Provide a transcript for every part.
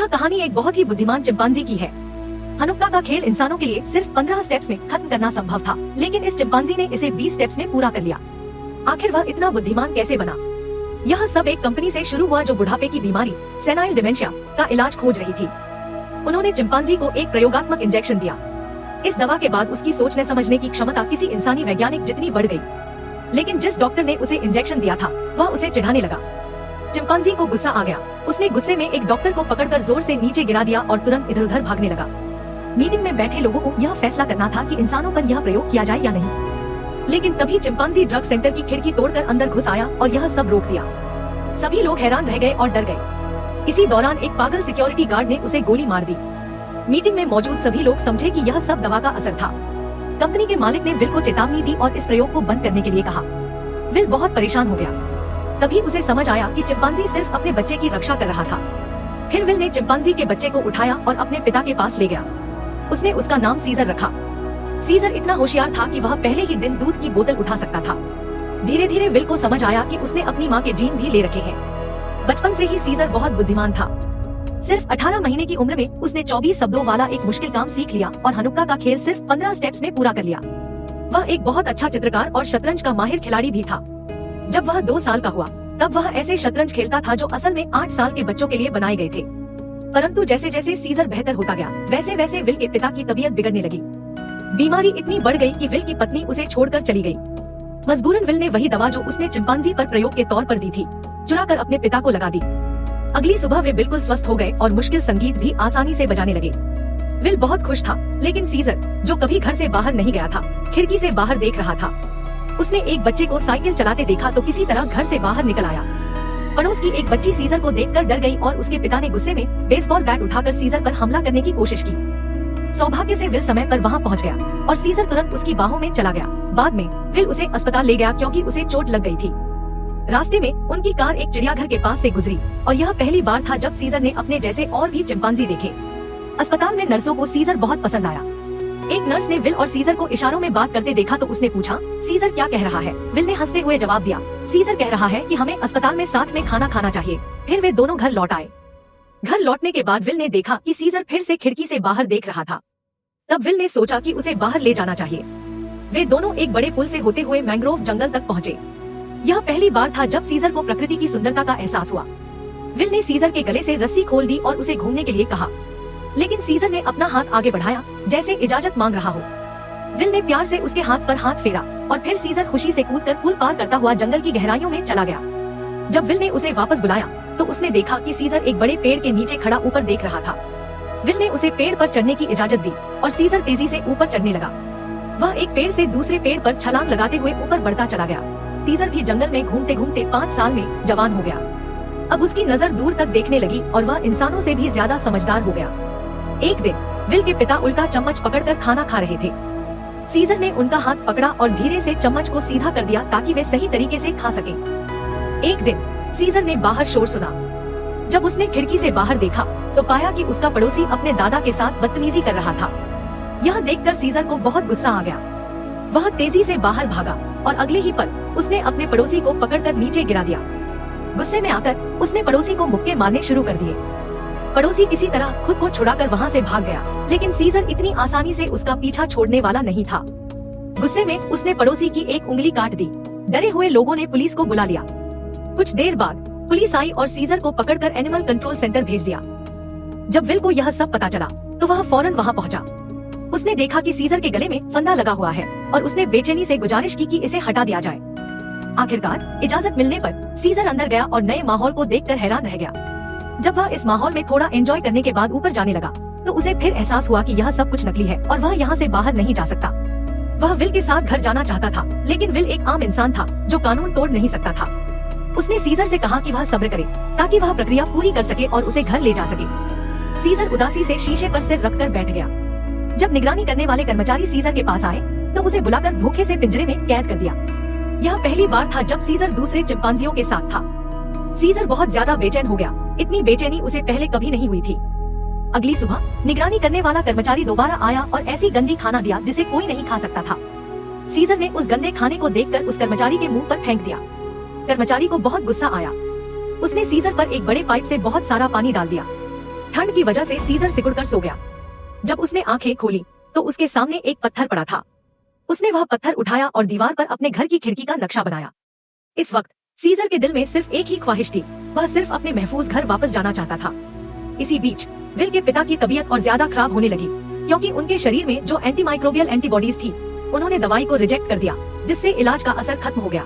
यह कहानी एक बहुत ही बुद्धिमान चिंपांजी की है। हनुक्का का खेल इंसानों के लिए सिर्फ 15 स्टेप्स में खत्म करना संभव था, लेकिन इस चिंपांजी ने इसे 20 स्टेप्स में पूरा कर लिया। आखिर वह इतना बुद्धिमान कैसे बना? यह सब एक कंपनी से शुरू हुआ जो बुढ़ापे की बीमारी सेनाइल डिमेंशिया का इलाज खोज रही थी। उन्होंने चिंपांजी को एक प्रयोगात्मक इंजेक्शन दिया। इस दवा के बाद उसकी सोचने समझने की क्षमता किसी इंसानी वैज्ञानिक जितनी बढ़ गई। लेकिन जिस डॉक्टर ने उसे इंजेक्शन दिया था वह उसे चिढ़ाने लगा। चिंपांजी को गुस्सा आ गया। उसने गुस्से में एक डॉक्टर को पकड़कर जोर से नीचे गिरा दिया और तुरंत इधर उधर भागने लगा। मीटिंग में बैठे लोगों को यह फैसला करना था कि इंसानों पर यह प्रयोग किया जाए या नहीं। लेकिन तभी चिंपांजी ड्रग सेंटर की खिड़की तोड़कर अंदर घुस आया और यह सब रोक दिया। सभी लोग हैरान रह गए और डर गए। इसी दौरान एक पागल सिक्योरिटी गार्ड ने उसे गोली मार दी। मीटिंग में मौजूद सभी लोग समझे कि यह सब दवा का असर था। कंपनी के मालिक ने विल को चेतावनी दी और इस प्रयोग को बंद करने के लिए कहा। विल बहुत परेशान हो गया। तभी उसे समझ आया कि चिंपांजी सिर्फ अपने बच्चे की रक्षा कर रहा था। फिर विल ने चिंपांजी के बच्चे को उठाया और अपने पिता के पास ले गया। उसने उसका नाम सीजर रखा। सीजर इतना होशियार था कि वह पहले ही दिन दूध की बोतल उठा सकता था। धीरे धीरे विल को समझ आया कि उसने अपनी माँ के जीन भी ले रखे हैं। बचपन से ही सीजर बहुत बुद्धिमान था। सिर्फ 18 महीने की उम्र में उसने 24 शब्दों वाला एक मुश्किल काम सीख लिया और हनुक्का का खेल सिर्फ 15 स्टेप्स में पूरा कर लिया। वह एक बहुत अच्छा चित्रकार और शतरंज का माहिर खिलाड़ी भी था। जब वह 2 साल का हुआ तब वह ऐसे शतरंज खेलता था जो असल में 8 साल के बच्चों के लिए बनाए गए थे। परंतु जैसे जैसे सीजर बेहतर होता गया वैसे वैसे विल के पिता की तबीयत बिगड़ने लगी। बीमारी इतनी बढ़ गई कि विल की पत्नी उसे छोड़कर चली गई। मजबूरन विल ने वही दवा जो उसने चिंपांजी पर प्रयोग के तौर पर दी थी चुरा कर अपने पिता को लगा दी। अगली सुबह वे बिल्कुल स्वस्थ हो गए और मुश्किल संगीत भी आसानी से बजाने लगे। विल बहुत खुश था, लेकिन सीजर जो कभी घर से बाहर नहीं गया था खिड़की से बाहर देख रहा था। उसने एक बच्चे को साइकिल चलाते देखा तो किसी तरह घर से बाहर निकल आया। पड़ोस की एक बच्ची सीजर को देखकर डर गई और उसके पिता ने गुस्से में बेसबॉल बैट उठाकर सीजर पर हमला करने की कोशिश की। सौभाग्य से विल समय पर वहां पहुंच गया और सीजर तुरंत उसकी बाहों में चला गया। बाद में विल उसे अस्पताल ले गया क्योंकि उसे चोट लग गई थी। रास्ते में उनकी कार एक चिड़ियाघर के पास से गुजरी और यह पहली बार था जब सीजर ने अपने जैसे और भी चिंपांजी देखे। अस्पताल में नर्सों को सीजर बहुत पसंद आया। एक नर्स ने विल और सीजर को इशारों में बात करते देखा तो उसने पूछा, सीजर क्या कह रहा है? विल ने हंसते हुए जवाब दिया, सीजर कह रहा है कि हमें अस्पताल में साथ में खाना खाना चाहिए। फिर वे दोनों घर लौट आए। घर लौटने के बाद विल ने देखा कि सीजर फिर से खिड़की से बाहर देख रहा था। तब विल ने सोचा कि उसे बाहर ले जाना चाहिए। वे दोनों एक बड़े पुल से होते हुए मैंग्रोव जंगल तक पहुँचे। यह पहली बार था जब सीजर को प्रकृति की सुंदरता का एहसास हुआ। विल ने सीजर के गले से रस्सी खोल दी और उसे घूमने के लिए कहा, लेकिन सीजर ने अपना हाथ आगे बढ़ाया जैसे इजाजत मांग रहा हो। विल ने प्यार से उसके हाथ पर हाथ फेरा और फिर सीजर खुशी से कूदकर पुल पार करता हुआ जंगल की गहराइयों में चला गया। जब विल ने उसे वापस बुलाया तो उसने देखा कि सीजर एक बड़े पेड़ के नीचे खड़ा ऊपर देख रहा था। विल ने उसे पेड़ पर चढ़ने की इजाजत दी और सीजर तेजी से ऊपर चढ़ने लगा। वह एक पेड़ से दूसरे पेड़ पर छलांग लगाते हुए ऊपर बढ़ता चला गया। सीजर भी जंगल में घूमते घूमते 5 साल में जवान हो गया। अब उसकी नजर दूर तक देखने लगी और वह इंसानों से भी ज्यादा समझदार हो गया। एक दिन विल के पिता उल्टा चम्मच पकड़कर खाना खा रहे थे। सीजर ने उनका हाथ पकड़ा और धीरे से चम्मच को सीधा कर दिया ताकि वे सही तरीके से खा सकें। एक दिन सीजर ने बाहर शोर सुना। जब उसने खिड़की से बाहर देखा तो पाया कि उसका पड़ोसी अपने दादा के साथ बदतमीजी कर रहा था। यह देखकर सीजर को बहुत गुस्सा आ गया। वह तेजी से बाहर भागा और अगले ही पल उसने अपने पड़ोसी को पकड़कर नीचे गिरा दिया। गुस्से में आकर उसने पड़ोसी को मुक्के मारने शुरू कर दिए। पड़ोसी किसी तरह खुद को छुड़ाकर वहां से भाग गया, लेकिन सीजर इतनी आसानी से उसका पीछा छोड़ने वाला नहीं था। गुस्से में उसने पड़ोसी की एक उंगली काट दी। डरे हुए लोगों ने पुलिस को बुला लिया। कुछ देर बाद पुलिस आई और सीजर को पकड़कर एनिमल कंट्रोल सेंटर भेज दिया। जब विल को यह सब पता चला तो वह फौरन वहां पहुंचा। उसने देखा कि सीजर के गले में फंदा लगा हुआ है और उसने बेचैनी से गुजारिश की कि इसे हटा दिया जाए। आखिरकार इजाजत मिलने पर सीजर अंदर गया और नए माहौल को देखकर हैरान रह गया। जब वह इस माहौल में थोड़ा एंजॉय करने के बाद ऊपर जाने लगा तो उसे फिर एहसास हुआ कि यह सब कुछ नकली है और वह यहाँ से बाहर नहीं जा सकता। वह विल के साथ घर जाना चाहता था, लेकिन विल एक आम इंसान था जो कानून तोड़ नहीं सकता था। उसने सीजर से कहा कि वह सब्र करे ताकि वह प्रक्रिया पूरी कर सके और उसे घर ले जा सके। सीजर उदासी से शीशे पर सिर रखकर बैठ गया। जब निगरानी करने वाले कर्मचारी सीजर के पास आए तो उसे बुलाकर धोखे से पिंजरे में कैद कर दिया। यह पहली बार था जब सीजर दूसरे चिंपांजियों के साथ था। सीजर बहुत ज्यादा बेचैन हो गया। इतनी बेचैनी उसे पहले कभी नहीं हुई थी। अगली सुबह निगरानी करने वाला कर्मचारी दोबारा आया और ऐसी गंदी खाना दिया जिसे कोई नहीं खा सकता था। सीजर ने उस गंदे खाने को देखकर उस कर्मचारी के मुंह पर फेंक दिया। कर्मचारी को बहुत गुस्सा आया। उसने सीजर पर एक बड़े पाइप से बहुत सारा पानी डाल दिया। ठंड की वजह से सीजर सिकुड़कर सो गया। जब उसने आंखें खोली तो उसके सामने एक पत्थर पड़ा था। उसने वह पत्थर उठाया और दीवार पर अपने घर की खिड़की का नक्शा बनाया। इस वक्त सीजर के दिल में सिर्फ एक ही ख्वाहिश थी, वह सिर्फ अपने महफूज घर वापस जाना चाहता था। इसी बीच विल के पिता की तबीयत और ज्यादा खराब होने लगी, क्योंकि उनके शरीर में जो एंटीमाइक्रोबियल एंटीबॉडीज थी, उन्होंने दवाई को रिजेक्ट कर दिया, जिससे इलाज का असर खत्म हो गया।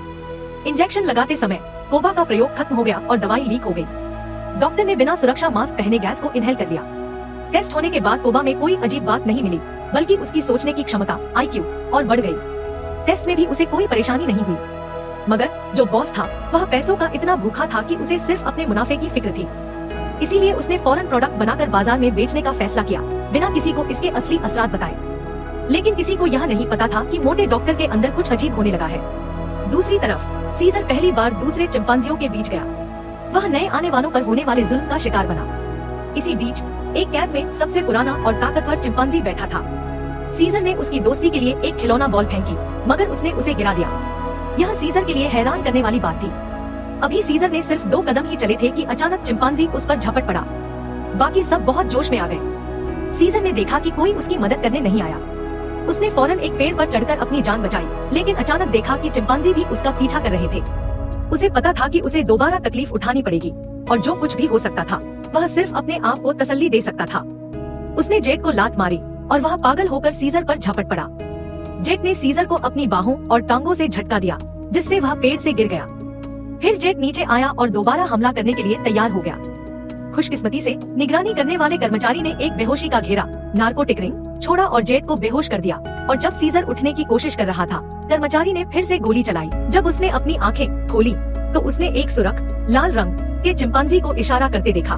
इंजेक्शन लगाते समय कोबा का प्रयोग खत्म हो गया और दवाई लीक हो गई। डॉक्टर ने बिना सुरक्षा मास्क पहने गैस को इनहेल कर लिया। टेस्ट होने के बाद कोबा में कोई अजीब बात नहीं मिली, बल्कि उसकी सोचने की क्षमता IQ और बढ़ गई। टेस्ट में भी उसे कोई परेशानी नहीं हुई, मगर जो बॉस था वह पैसों का इतना भूखा था कि उसे सिर्फ अपने मुनाफे की फिक्र थी। इसीलिए उसने फौरन प्रोडक्ट बनाकर बाजार में बेचने का फैसला किया, बिना किसी को इसके असली असरात बताए। लेकिन किसी को यह नहीं पता था कि मोटे डॉक्टर के अंदर कुछ अजीब होने लगा है। दूसरी तरफ सीजर पहली बार दूसरे चिंपांजियों के बीच गया। वह नए आने वालों पर होने वाले जुल्म का शिकार बना। इसी बीच एक कैद में सबसे पुराना और ताकतवर चिंपांजी बैठा था। सीजर ने उसकी दोस्ती के लिए एक खिलौना बॉल फेंकी, मगर उसने उसे गिरा दिया। यह सीजर के लिए हैरान करने वाली बात थी। अभी सीजर ने सिर्फ 2 कदम ही चले थे कि अचानक चिंपांजी उस पर झपट पड़ा। बाकी सब बहुत जोश में आ गए। सीजर ने देखा कि कोई उसकी मदद करने नहीं आया। उसने फौरन एक पेड़ पर चढ़कर अपनी जान बचाई, लेकिन अचानक देखा कि चिंपांजी भी उसका पीछा कर रहे थे। उसे पता था कि उसे दोबारा तकलीफ उठानी पड़ेगी, और जो कुछ भी हो सकता था वह सिर्फ अपने आप को तसल्ली दे सकता था। उसने जेट को लात मारी और वह पागल होकर सीजर पर झपट पड़ा। जेट ने सीजर को अपनी बाहों और टांगों से झटका दिया, जिससे वह पेड़ से गिर गया। फिर जेट नीचे आया और दोबारा हमला करने के लिए तैयार हो गया। खुशकिस्मती से निगरानी करने वाले कर्मचारी ने एक बेहोशी का घेरा नार्कोटिक रिंग छोड़ा और जेट को बेहोश कर दिया। और जब सीजर उठने की कोशिश कर रहा था, कर्मचारी ने फिर से गोली चलाई। जब उसने अपनी आंखें खोली तो उसने एक सुरख लाल रंग के चिंपांजी को इशारा करते देखा।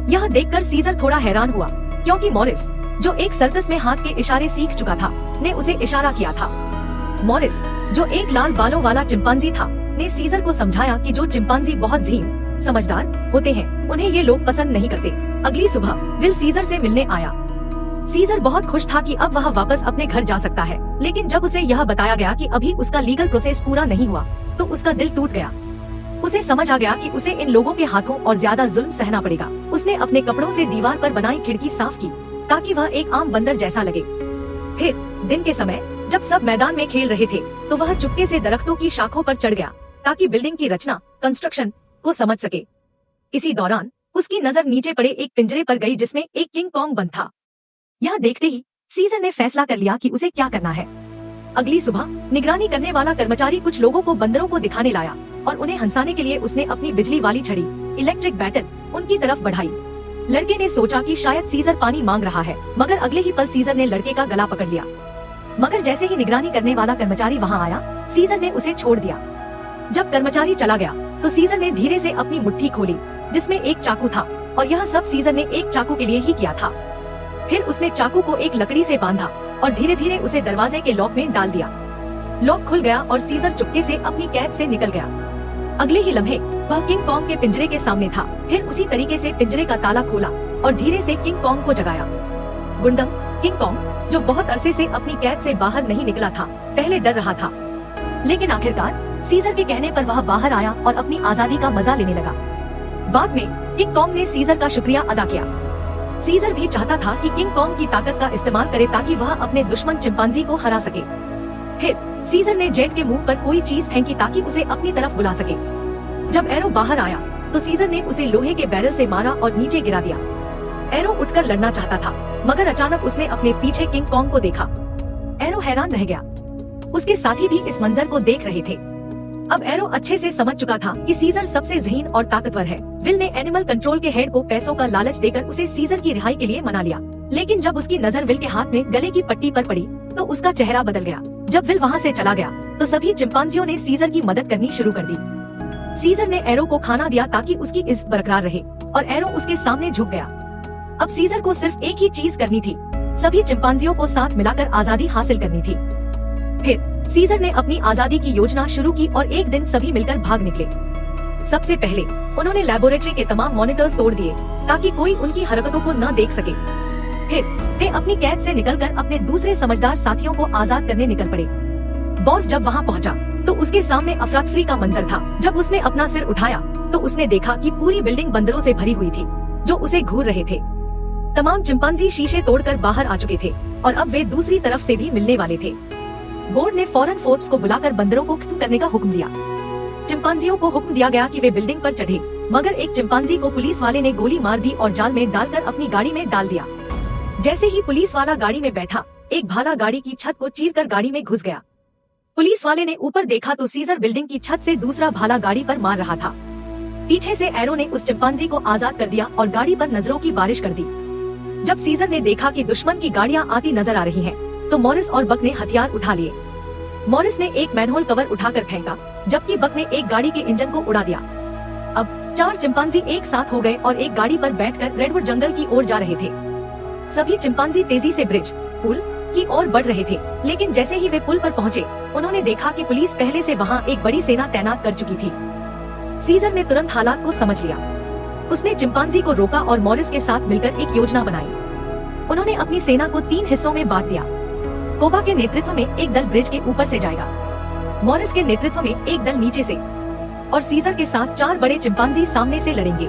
यह देखकर सीजर थोड़ा हैरान हुआ, क्योंकि मॉरिस, जो एक सर्कस में हाथ के इशारे सीख चुका था, ने उसे इशारा किया था। मॉरिस, जो एक लाल बालों वाला चिंपांजी था, ने सीजर को समझाया कि जो चिंपांजी बहुत ज़हीन, समझदार होते हैं, उन्हें ये लोग पसंद नहीं करते। अगली सुबह विल सीजर से मिलने आया। सीजर बहुत खुश था कि अब वह वापस अपने घर जा सकता है, लेकिन जब उसे यह बताया गया कि अभी उसका लीगल प्रोसेस पूरा नहीं हुआ, तो उसका दिल टूट गया। उसे समझ आ गया कि उसे इन लोगों के हाथों और ज्यादा जुल्म सहना पड़ेगा। उसने अपने कपड़ों से दीवार पर बनाई खिड़की साफ की, ताकि वह एक आम बंदर जैसा लगे। फिर दिन के समय जब सब मैदान में खेल रहे थे, तो वह चुपके से दरख्तों की शाखों पर चढ़ गया, ताकि बिल्डिंग की रचना, कंस्ट्रक्शन को समझ सके। इसी दौरान उसकी नजर नीचे पड़े एक पिंजरे पर गई, जिसमें एक किंग कॉन्ग बंद था। यह देखते ही सीजर ने फैसला कर लिया कि उसे क्या करना है। अगली सुबह निगरानी करने वाला कर्मचारी कुछ लोगों को बंदरों को दिखाने लाया, और उन्हें हंसाने के लिए उसने अपनी बिजली वाली छड़ी, इलेक्ट्रिक बैटन, उनकी तरफ बढ़ाई। लड़के ने सोचा कि शायद सीजर पानी मांग रहा है, मगर अगले ही पल सीजर ने लड़के का गला पकड़ लिया। मगर जैसे ही निगरानी करने वाला कर्मचारी वहाँ आया, सीजर ने उसे छोड़ दिया। जब कर्मचारी चला गया तो सीजर ने धीरे से अपनी मुट्ठी खोली, जिसमें एक चाकू था, और यह सब सीजर ने एक चाकू के लिए ही किया था। फिर उसने चाकू को एक लकड़ी से बांधा और धीरे धीरे उसे दरवाजे के लॉक में डाल दिया। लॉक खुल गया और सीजर चुपके से अपनी कैद से निकल गया। अगले ही लम्हे वह किंग कॉन्ग के पिंजरे के सामने था। फिर उसी तरीके से पिंजरे का ताला खोला और धीरे से किंग कॉन्ग को जगाया। गुंडम किंग कॉन्ग, जो बहुत अरसे से अपनी कैद से बाहर नहीं निकला था, पहले डर रहा था, लेकिन आखिरकार सीजर के कहने पर वह बाहर आया और अपनी आजादी का मजा लेने लगा। बाद में किंग कॉन्ग ने सीजर का शुक्रिया अदा किया। सीजर भी चाहता था कि किंग कॉन्ग की ताकत का इस्तेमाल करे, ताकि वह अपने दुश्मन चिंपांजी को हरा सके। फिर सीजर ने जेट के मुंह पर कोई चीज फेंकी, ताकि उसे अपनी तरफ बुला सके। जब एरो बाहर आया तो सीजर ने उसे लोहे के बैरल से मारा और नीचे गिरा दिया। एरो उठकर लड़ना चाहता था, मगर अचानक उसने अपने पीछे किंग कॉन्ग को देखा। एरो हैरान रह गया। उसके साथी भी इस मंजर को देख रहे थे। अब एरो अच्छे से समझ चुका था कि सीजर सबसे ज़हीन और ताकतवर है। विल ने एनिमल कंट्रोल के हेड को पैसों का लालच देकर उसे सीजर की रिहाई के लिए मना लिया, लेकिन जब उसकी नजर विल के हाथ में गले की पट्टी पर पड़ी तो उसका चेहरा बदल गया। जब विल वहाँ से चला गया तो सभी चिंपांजियों ने सीजर की मदद करनी शुरू कर दी। सीजर ने एरो को खाना दिया ताकि उसकी इज्जत बरकरार रहे, और एरो उसके सामने झुक गया। अब सीजर को सिर्फ एक ही चीज करनी थी, सभी चिंपांजियों को साथ मिलाकर आजादी हासिल करनी थी। फिर सीजर ने अपनी आजादी की योजना शुरू की और एक दिन सभी मिलकर भाग निकले। सबसे पहले उन्होंने लेबोरेटरी के तमाम मॉनिटर्स तोड़ दिए, ताकि कोई उनकी हरकतों को न देख सके। फिर वे अपनी कैद से निकलकर अपने दूसरे समझदार साथियों को आजाद करने निकल पड़े। बॉस जब वहाँ पहुँचा तो उसके सामने अफरा-तफरी का मंजर था। जब उसने अपना सिर उठाया तो उसने देखा कि पूरी बिल्डिंग बंदरों से भरी हुई थी, जो उसे घूर रहे थे। तमाम चिंपांजी शीशे तोड़कर बाहर आ चुके थे और अब वे दूसरी तरफ से भी मिलने वाले थे। बोर्ड ने फौरन फोर्स को बुलाकर बंदरों को खत्म करने का हुक्म दिया। चिंपांजियों को हुक्म दिया गया कि वे बिल्डिंग पर चढ़े, मगर एक चिंपांजी को पुलिस वाले ने गोली मार दी और जाल में डालकर अपनी गाड़ी में डाल दिया। जैसे ही पुलिस वाला गाड़ी में बैठा, एक भाला गाड़ी की छत को चीरकर गाड़ी में घुस गया। पुलिस वाले ने ऊपर देखा तो सीजर बिल्डिंग की छत से दूसरा भाला गाड़ी पर मार रहा था। पीछे से एरो ने उस चिंपांजी को आजाद कर दिया और गाड़ी पर नजरों की बारिश कर दी। जब सीजर ने देखा कि दुश्मन की गाड़ियां आती नजर आ रही हैं, तो मॉरिस और बक ने हथियार उठा लिए। मॉरिस ने एक मैनहोल कवर उठाकर फेंका, जबकि बक ने एक गाड़ी के इंजन को उड़ा दिया। अब 4 चिंपांजी एक साथ हो गए और एक गाड़ी पर बैठकर रेडवुड जंगल की ओर जा रहे थे। सभी चिंपांजी तेजी से ब्रिज पुल की ओर बढ़ रहे थे, लेकिन जैसे ही वे पुल पर पहुंचे, उन्होंने देखा कि पुलिस पहले से वहां एक बड़ी सेना तैनात कर चुकी थी। सीजर ने तुरंत हालात को समझ लिया। उसने चिंपांजी को रोका और मॉरिस के साथ मिलकर एक योजना बनाई। उन्होंने अपनी सेना को 3 हिस्सों में बांट दिया। कोबा के नेतृत्व में एक दल ब्रिज के ऊपर से जाएगा, मॉरिस के नेतृत्व में एक दल नीचे से, और सीजर के साथ 4 बड़े चिंपांजी सामने से लड़ेंगे।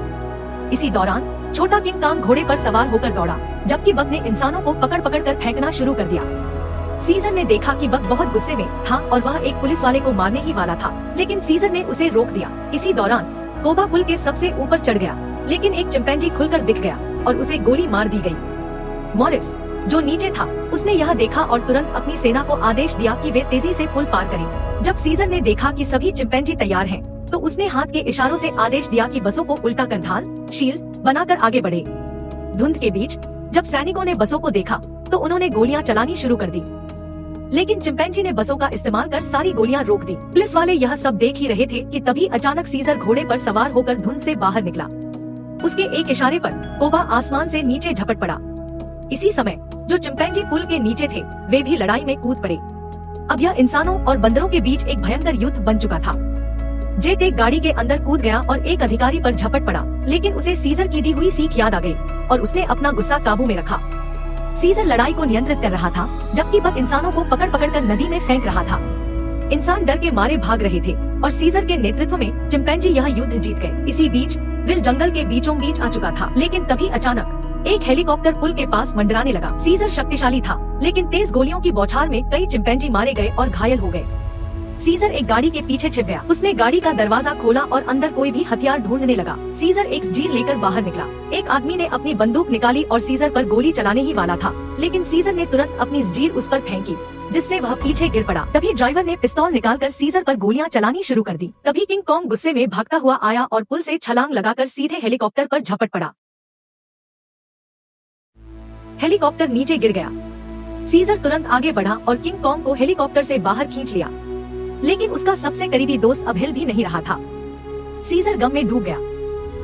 इसी दौरान छोटा किंग कांग घोड़े पर सवार होकर दौड़ा, जबकि बक ने इंसानों को पकड़ पकड़ कर फेंकना शुरू कर दिया। सीजर ने देखा कि बक बहुत गुस्से में था और वह एक पुलिस वाले को मारने ही वाला था, लेकिन सीजर ने उसे रोक दिया। इसी दौरान कोबा पुल के सबसे ऊपर चढ़ गया, लेकिन एक चिंपैंजी खुलकर दिख गया और उसे गोली मार दी गई। मॉरिस, जो नीचे था, उसने यह देखा और तुरंत अपनी सेना को आदेश दिया कि वे तेजी से पुल पार करें। जब सीजर ने देखा कि सभी चिंपैंजी तैयार हैं, तो उसने हाथ के इशारों से आदेश दिया कि बसों को उल्टा कर ढाल शील्ड बनाकर आगे बढ़े। धुंध के बीच जब सैनिकों ने बसों को देखा, तो उन्होंने गोलियां चलानी शुरू कर दी, लेकिन चिंपैंजी ने बसों का इस्तेमाल कर सारी गोलियां रोक दी। पुलिस वाले यह सब देख ही रहे थे कि तभी अचानक सीजर घोड़े पर सवार होकर धुंध से बाहर निकला। उसके एक इशारे पर कोबा आसमान से नीचे झपट पड़ा। इसी समय जो चिंपैंजी पुल के नीचे थे, वे भी लड़ाई में कूद पड़े। अब यह इंसानों और बंदरों के बीच एक भयंकर युद्ध बन चुका था। जेट एक गाड़ी के अंदर कूद गया और एक अधिकारी पर झपट पड़ा, लेकिन उसे सीजर की दी हुई सीख याद आ गई और उसने अपना गुस्सा काबू में रखा। सीजर लड़ाई को नियंत्रित कर रहा था, जबकि बक इंसानों को पकड़ पकड़ कर नदी में फेंक रहा था। इंसान डर के मारे भाग रहे थे और सीजर के नेतृत्व में चिंपैंजी यह युद्ध जीत गए। इसी बीच विल जंगल के बीचों बीच आ चुका था, लेकिन तभी अचानक एक हेलीकॉप्टर पुल के पास मंडराने लगा। सीजर शक्तिशाली था, लेकिन तेज गोलियों की बौछार में कई चिंपैंजी मारे गए और घायल हो गए। सीजर एक गाड़ी के पीछे छिप गया। उसने गाड़ी का दरवाजा खोला और अंदर कोई भी हथियार ढूंढने लगा। सीजर एक जंजीर लेकर बाहर निकला। एक आदमी ने अपनी बंदूक निकाली और सीजर पर गोली चलाने ही वाला था, लेकिन सीजर ने तुरंत अपनी जंजीर उस पर फेंकी, जिससे वह पीछे गिर पड़ा। तभी ड्राइवर ने पिस्तौल निकालकर सीजर पर गोलियां चलानी शुरू कर दी। तभी किंग कॉन्ग गुस्से में भागता हुआ आया और पुल से छलांग लगाकर सीधे हेलीकॉप्टर पर झपट पड़ा। हेलीकॉप्टर नीचे गिर गया। सीजर तुरंत आगे बढ़ा और किंग कॉन्ग को हेलीकॉप्टर से बाहर खींच लिया, लेकिन उसका सबसे करीबी दोस्त अब हिल भी नहीं रहा था। सीजर गम में डूब गया।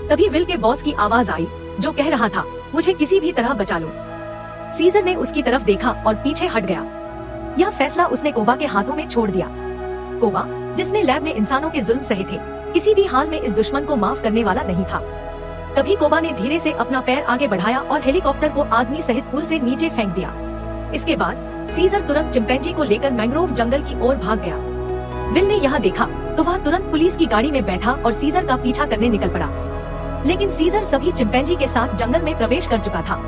तभी विल के बॉस की आवाज आई, जो कह रहा था, मुझे किसी भी तरह बचा लो। सीजर ने उसकी तरफ देखा और पीछे हट गया। यह फैसला उसने कोबा के हाथों में छोड़ दिया। कोबा, जिसने लैब में इंसानों के जुल्म सहे थे, किसी भी हाल में इस दुश्मन को माफ करने वाला नहीं था। तभी कोबा ने धीरे से अपना पैर आगे बढ़ाया और हेलीकॉप्टर को आदमी सहित पुल से नीचे फेंक दिया। इसके बाद सीजर तुरंत चिंपैंजी को लेकर मैंग्रोव जंगल की ओर भाग गया। विल ने यह देखा तो वह तुरंत पुलिस की गाड़ी में बैठा और सीजर का पीछा करने निकल पड़ा, लेकिन सीजर सभी चिंपैंजी के साथ जंगल में प्रवेश कर चुका था।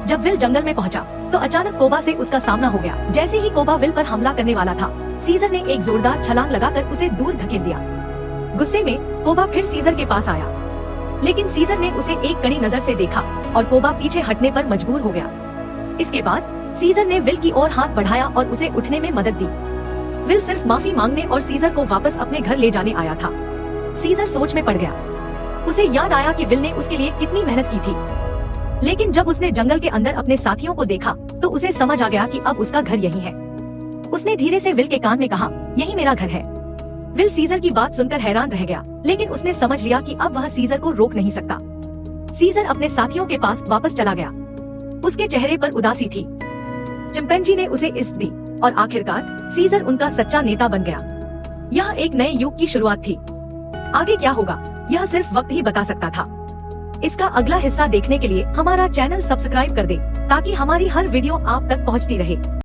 जब विल जंगल में पहुंचा, तो अचानक कोबा से उसका सामना हो गया। जैसे ही कोबा विल पर हमला करने वाला था, सीजर ने एक जोरदार छलांग लगाकर उसे दूर धकेल दिया। गुस्से में कोबा फिर सीजर के पास आया, लेकिन सीजर ने उसे एक कड़ी नजर से देखा और कोबा पीछे हटने पर मजबूर हो गया। इसके बाद सीजर ने विल की ओर हाथ बढ़ाया और उसे उठने में मदद दी। विल सिर्फ माफी मांगने और सीजर को वापस अपने घर ले जाने आया था। सीजर सोच में पड़ गया। उसे याद आया कि विल ने उसके लिए कितनी मेहनत की थी, लेकिन जब उसने जंगल के अंदर अपने साथियों को देखा, तो उसे समझ आ गया कि अब उसका घर यही है। उसने धीरे से विल के कान में कहा, यही मेरा घर है। विल सीजर की बात सुनकर हैरान रह गया, लेकिन उसने समझ लिया कि अब वह सीजर को रोक नहीं सकता। सीजर अपने साथियों के पास वापस चला गया। उसके चेहरे पर उदासी थी। चिंपैंजी ने उसे इज्जत दी और आखिरकार सीजर उनका सच्चा नेता बन गया। यह एक नए युग की शुरुआत थी। आगे क्या होगा, यह सिर्फ वक्त ही बता सकता था। इसका अगला हिस्सा देखने के लिए हमारा चैनल सब्सक्राइब कर दे, ताकि हमारी हर वीडियो आप तक पहुंचती रहे।